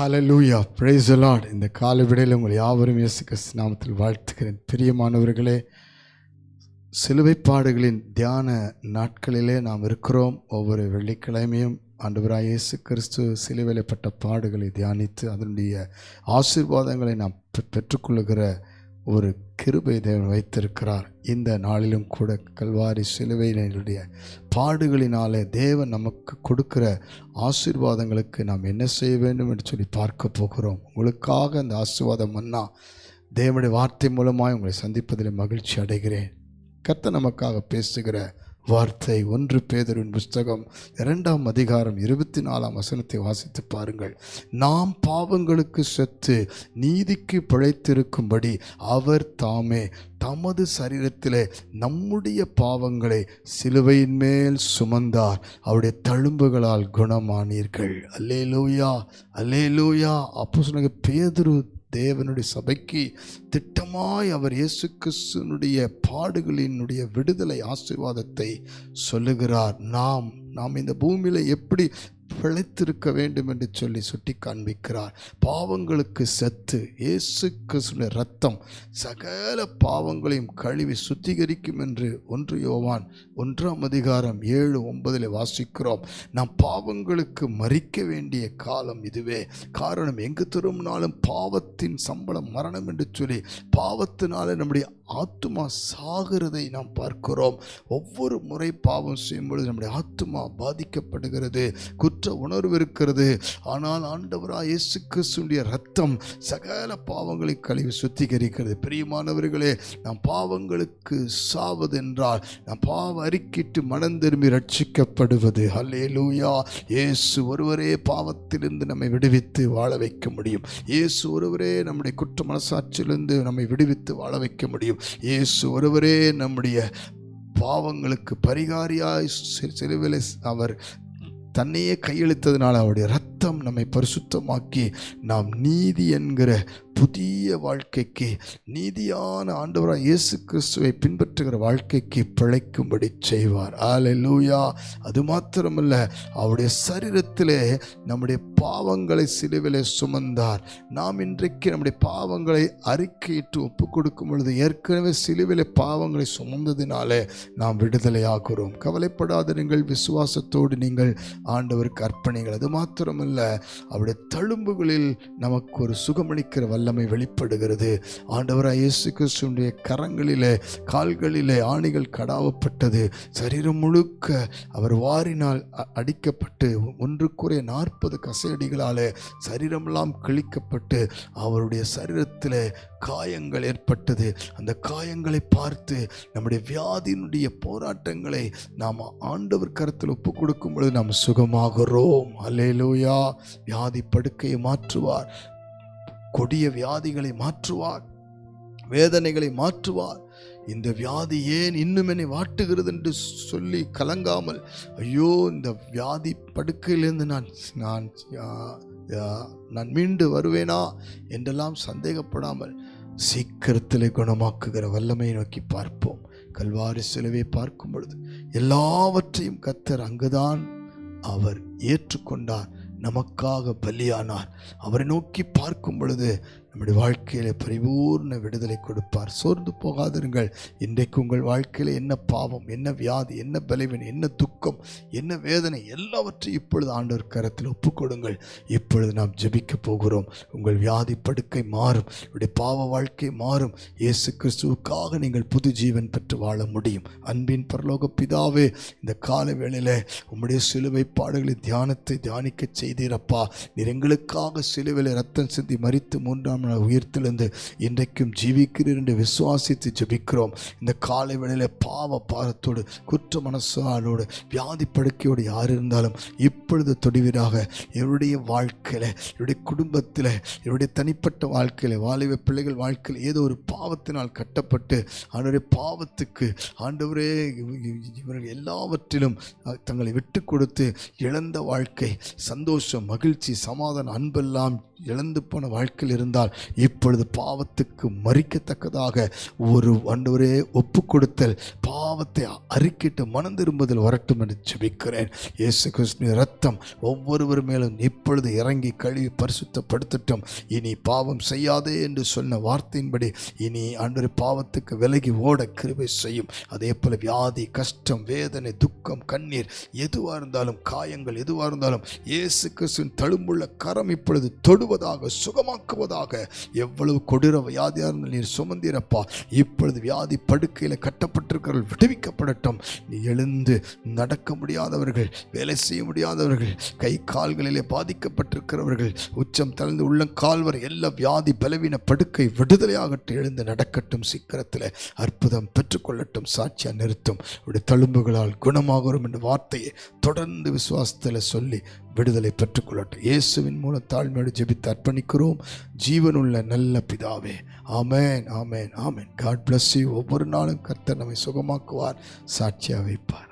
Hallelujah, praise the Lord. இந்த காலை வேளையில் உங்கள் யாவரும் இயேசு கிறிஸ்து நாமத்தில் வாழ்த்துகிறேன். பிரியமானவர்களே, சிலுவை பாடுகளின் தியான நாட்களிலே நாம் இருக்கிறோம். ஒவ்வொரு வெள்ளிக்கிழமையும் ஆண்டவராகிய இயேசு கிறிஸ்து சிலுவையில் பட்ட பாடுகளை தியானித்து அதனுடைய ஆசீர்வாதங்களை நாம் பெற்றுக்கொள்ளுகிற ஒரு கிருபை தேவன் வைத்திருக்கிறார். இந்த நாளிலும் கூட கல்வாரி சிலுவையினுடைய பாடுகளினாலே தேவன் நமக்கு கொடுக்கிற ஆசீர்வாதங்களுக்கு நாம் என்ன செய்ய வேண்டும் என்று சொல்லி பார்க்க போகிறோம். உங்களுக்காக அந்த ஆசீர்வாதம் மன்னா தேவனுடைய வார்த்தை மூலமாக உங்களை சந்திப்பதில் மகிழ்ச்சி அடைகிறேன். கர்த்தர் நமக்காக பேசுகிற வார்த்தை 1 பேதுருவின் புஸ்தகம் 2ஆம் அதிகாரம் 24ஆம் வசனத்தை வாசித்து பாருங்கள். நாம் பாவங்களுக்கு செத்து நீதிக்கு பிழைத்திருக்கும்படி அவர் தாமே தமது சரீரத்திலே நம்முடைய பாவங்களை சிலுவையின் மேல் சுமந்தார், அவருடைய தழும்புகளால் குணமானீர்கள். அல்லேலூயா, அல்லேலூயா. அப்போஸ்தலனாகிய பேதுரு தேவனுடைய சபைக்கு திட்டமாய் அவர் இயேசு கிறிஸ்துவினுடைய பாடுகளினுடைய விடுதலை ஆசீர்வாதத்தை சொல்லுகிறார். நாம் இந்த பூமியில் எப்படி பிழைத்திருக்க வேண்டும் என்று சொல்லி சுட்டி காண்பிக்கிறார். பாவங்களுக்கு செத்து இயேசு கிறிஸ்துவின் இரத்தம் சகல பாவங்களையும் கழுவி சுத்திகரிக்கும் என்று 1 யோவான் 1ஆம் அதிகாரம் 7-9 வாசிக்கிறோம். நாம் பாவங்களுக்கு மரிக்க வேண்டிய காலம் இதுவே. காரணம், எங்கு திரும்பினாலும் பாவத்தின் சம்பளம் மரணம் என்று சொல்லி பாவத்தினால நம்முடைய ஆத்துமா சாகிறதை நாம் பார்க்கிறோம். ஒவ்வொரு முறை பாவம் செய்யும் பொழுது நம்முடைய ஆத்துமா பாதிக்கப்படுகிறது, குற்ற உணர்வு இருக்கிறது. ஆனால் ஆண்டவராகிய இயேசு கிறிஸ்துவின் இரத்தம் சகல பாவங்களை கழுவி சுத்திகரிக்கிறது. பிரியமானவர்களே, நாம் பாவங்களுக்கு சாவதென்றால் நாம் பாவ அறிக்கிட்டு மனம் திரும்பி ரட்சிக்கப்படுவது. ஹல்லேலூயா. இயேசு ஒருவரே பாவத்திலிருந்து நம்மை விடுவித்து வாழ வைக்க முடியும். இயேசு ஒருவரே நம்முடைய குற்ற மனசாட்சியிலிருந்து நம்மை விடுவித்து வாழ வைக்க முடியும். இயேசு ஒருவரே நம்முடைய பாவங்களுக்கு பரிகாரியாய் சிலுவையிலே அவர் தன்னையே கையெழுத்ததினால் அவருடைய இரத்தம் நம்மை பரிசுத்தமாக்கி நாம் நீதி என்கிற புதிய வாழ்க்கைக்கு, நீதியான ஆண்டவராக இயேசு கிறிஸ்துவை பின்பற்றுகிற வாழ்க்கைக்கு பிழைக்கும்படி செய்வார். அல்லேலூயா. அது மாத்திரமல்ல, அவருடைய சரீரத்திலே நம்முடைய பாவங்களை சிலுவையிலே சுமந்தார். நாம் இன்றைக்கு நம்முடைய பாவங்களை அறிக்கையிட்டு ஒப்பு கொடுக்கும் பொழுது ஏற்கனவே சிலுவையிலே பாவங்களை சுமந்ததினாலே நாம் விடுதலை ஆகிறோம். கவலைப்படாதீர்கள், விசுவாசத்தோடு நீங்கள் ஆண்டவருக்கு அர்ப்பணிங்கள். அது மாத்திரமல்ல, அவருடைய தழும்புகளில் நமக்கு ஒரு சுகமளிக்கிற வல்லமை வெளிப்படுகிறது. ஆண்டவராகிய இயேசு கிறிஸ்துவினுடைய கரங்களிலே கால்களிலே ஆணிகள் கடாவப்பட்டது. சரீரம் முழுக்க அவர் வாரினால் அடிக்கப்பட்டு 140 கசையடிகளாலே சரீரமெல்லாம் கிழிக்கப்பட்டு அவருடைய சரீரத்திலே காயங்கள் ஏற்பட்டது. அந்த காயங்களை பார்த்து நம்முடைய வியாதியினுடைய போராட்டங்களை நாம் ஆண்டவர் கரத்தில் ஒப்பு கொடுக்கும் பொழுது நாம் சுகமாகிறோம். அல்லேலூயா. வியாதி படுக்கையை மாற்றுவார், கொடிய வியாதிகளை மாற்றுவார், வேதனைகளை மாற்றுவார். இந்த வியாதி ஏன் இன்னும் என்னை வாட்டுகிறது என்று சொல்லி கலங்காமல், ஐயோ இந்த வியாதி படுக்கையிலிருந்து நான் மீண்டு வருவேனா என்றெல்லாம் சந்தேகப்படாமல் சீக்கிரத்தில் குணமாக்குகிற வல்லமையை நோக்கி பார்ப்போம். கல்வாரி சிலுவை பார்க்கும் பொழுது எல்லாவற்றையும் கர்த்தர் அங்குதான் அவர் ஏற்றுக்கொண்டார், நமக்காக பலியானார். அவரை நோக்கி பார்க்கும் பொழுது நம்முடைய வாழ்க்கையில பரிபூர்ண விடுதலை கொடுப்பார். சோர்ந்து போகாதிருங்கள். இன்றைக்கு உங்கள் வாழ்க்கையில் என்ன பாவம், என்ன வியாதி, என்ன பலவீனம், என்ன துக்கம், என்ன வேதனை, எல்லாவற்றையும் இப்பொழுது ஆண்டவர் கரத்தில் ஒப்புக்கொடுங்கள். இப்பொழுது நாம் ஜெபிக்க போகிறோம். உங்கள் வியாதி படுக்கை மாறும், உங்களுடைய பாவ வாழ்க்கை மாறும். இயேசு கிறிஸ்துவுக்காக நீங்கள் புது ஜீவன் பெற்று வாழ முடியும். அன்பின் பரலோக பிதாவே, இந்த கால வேளையில உம்முடைய சிலுவை பாடுகளை தியானிக்க செய்தீரப்பா. நீர் எங்களுக்காக சிலுவையில் ரத்தம் சிந்தி மரித்து 3ஆம் நாள் உயிர்த்தெழுந்து இன்றைக்கும் ஜீவிக்கிறீர் என்று விசுவாசித்து ஜெபிக்கிறோம். இந்த காலை வேளையில பாவ பாரத்தோடு குற்ற மனசாலோடு வியாதி படுக்கையோடு யார் இருந்தாலும் இப்பொழுது தொடுவீராக. என்னுடைய வாழ்க்கையில், என்னுடைய குடும்பத்தில், என்னுடைய தனிப்பட்ட வாழ்க்கையில், வாலிப பிள்ளைகள் வாழ்க்கையில் ஏதோ ஒரு பாவத்தினால் கட்டப்பட்டு ஆண்டவரே பாவத்துக்கு ஆண்டவரே இவர்கள் எல்லாவற்றிலும் தங்களை விட்டு கொடுத்து இழந்த வாழ்க்கை, சந்தோஷம், மகிழ்ச்சி, சமாதானம், அன்பெல்லாம் இழந்து போன வாழ்க்கையில் இருந்தால் இப்பொழுது பாவத்துக்கு மறிக்கத்தக்கதாக ஒரு ஆண்டவரே ஒப்பு கொடுத்தல், பாவத்தை அறிக்கிட்டு மனம் திரும்புதல் வரட்டும் என்று ஜெபிக்கிறேன். இயேசு கிறிஸ்துவின் இரத்தம் ஒவ்வொருவர் மேலும் இப்பொழுது இறங்கி கழுவி பரிசுத்தப்படுத்தட்டும். இனி பாவம் செய்யாதே என்று சொன்ன வார்த்தையின்படி இனி ஆண்டவரே பாவத்துக்கு விலகி ஓட கிருபை செய்யும். அதே போல வியாதி, கஷ்டம், வேதனை, துக்கம், கண்ணீர் எதுவாக இருந்தாலும், காயங்கள் எதுவாக இருந்தாலும் இயேசு கிறிஸ்துவின் தழும்புள்ள கரம் இப்பொழுது தொடுவதாக, சுகமாக்குவதாக. எவ்வளவு கொடூர வியாதியாக இருந்தால் நீர் சுமந்தீரப்பா. இப்பொழுது வியாதி படுக்கையில் கட்டப்பட்டிருக்கிறவர்கள் விடுவிக்கப்படட்டும். நீ எழுந்து நடக்க முடியாதவர்கள், வேலை செய்ய முடியாதவர்கள், கை கால்களிலே பாதிக்கப்பட்டிருக்கிறவர்கள், உச்சம் தளர்ந்து உள்ளங்கால் வரை எல்லா வியாதி பலவீன படுக்கை விடுதலையாகட்டும். எழுந்து நடக்கட்டும். சீக்கிரத்தில் அற்புதம் பெற்றுக்கொள்ளட்டும். சாட்சியா நிறுத்தும். உடைய தழும்புகளால் குணமாகிறோம் என்ற வார்த்தையை தொடர்ந்து விசுவாசத்தில் சொல்லி விடுதலை பெற்றுக்கொள்ளட்டும். இயேசுவின் மூலம் தாழ்மையோடு ஜெபித்து அர்ப்பணிக்கிறோம். ஜீவனுள்ள நல்ல பிதாவே. ஆமென், ஆமென், ஆமென். God bless you. ஒவ்வொரு நாளும் கர்த்தர் நம்மை சுகமாக்குவார், சாட்சியாக வைப்பார்.